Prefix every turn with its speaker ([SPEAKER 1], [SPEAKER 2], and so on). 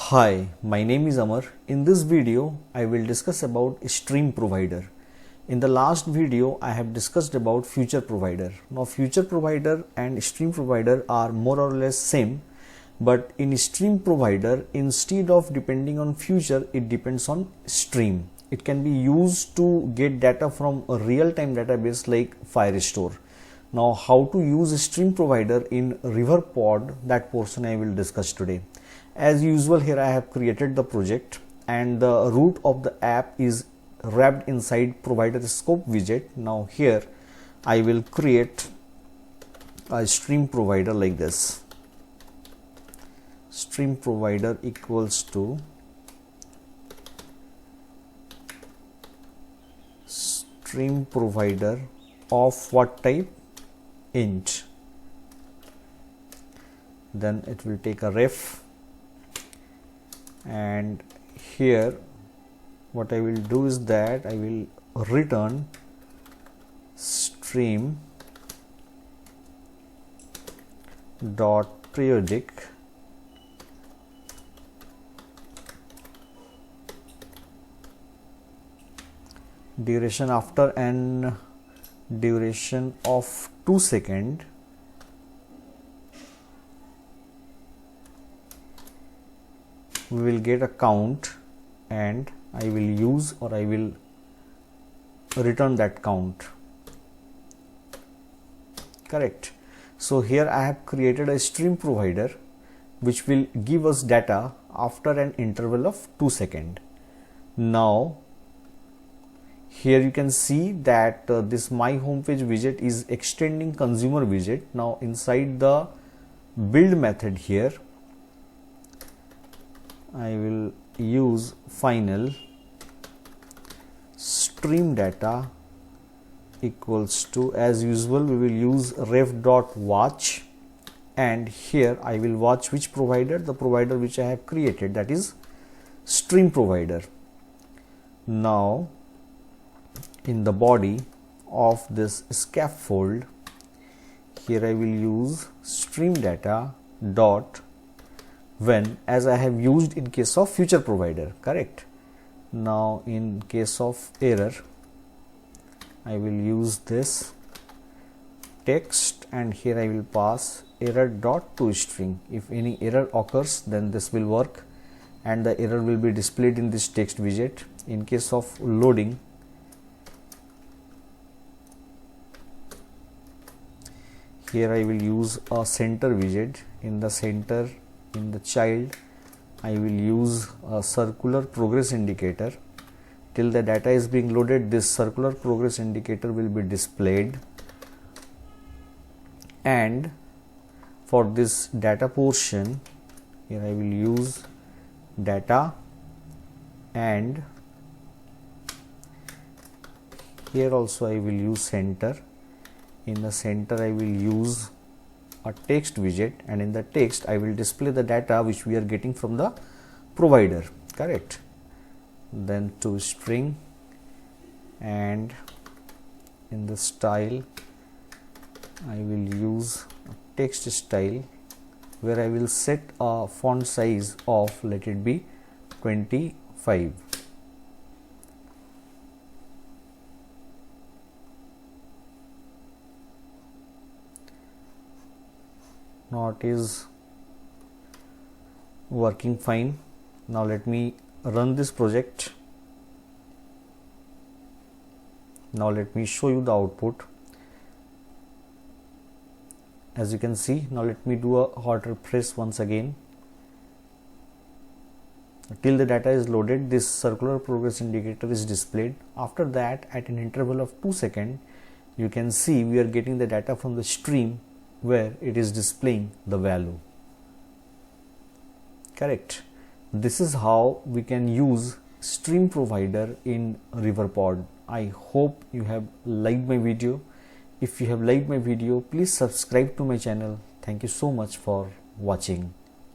[SPEAKER 1] Hi, my name is Amar. In this video, I will discuss about stream provider. In the last video, I have discussed about future provider. Now, future provider and stream provider are more or less same, but in stream provider, instead of depending on future, it depends on stream. It can be used to get data from a real-time database like Firestore. Now, how to use stream provider in Riverpod, that portion I will discuss today. As usual, here I have created the project and the root of the app is wrapped inside provider scope widget. Now here I will create a stream provider like this. Stream provider equals to stream provider of what type? Int. Then it will take a ref, and here what I will do is that I will return stream dot periodic duration after an duration of 2 seconds. We will get a count and I will use or I will return that count. Correct. So here I have created a stream provider which will give us data after an interval of 2 seconds. Now here you can see that this my homepage widget is extending consumer widget. Now inside the build method here I will use final stream data equals to, as usual we will use ref.watch, and here I will watch which provider? The provider which I have created, that is stream provider. Now in the body of this scaffold here I will use stream data dot when, as I have used in case of future provider. Correct. Now in case of error I will use this text and here I will pass error dot toString. If any error occurs then this will work and the error will be displayed in this text widget. In case of loading here I will use a center widget. In the center, in the child I will use a circular progress indicator. Till the data is being loaded, this circular progress indicator will be displayed, and for this data portion here I will use data, and here also I will use center. In the center I will use a text widget, and in the text I will display the data which we are getting from the provider. Correct. Then toString, and in the style I will use a text style where I will set a font size of, let it be 25. Now it is working fine. Now let me run this project. Now let me show you the output. As you can see, now let me do a hot refresh once again. Till the data is loaded, this circular progress indicator is displayed. After that, at an interval of 2 seconds, you can see we are getting the data from the stream where it is displaying the value. Correct. This is how we can use stream provider in Riverpod. I hope you have liked my video. If you have liked my video, please subscribe to my channel. Thank you so much for watching.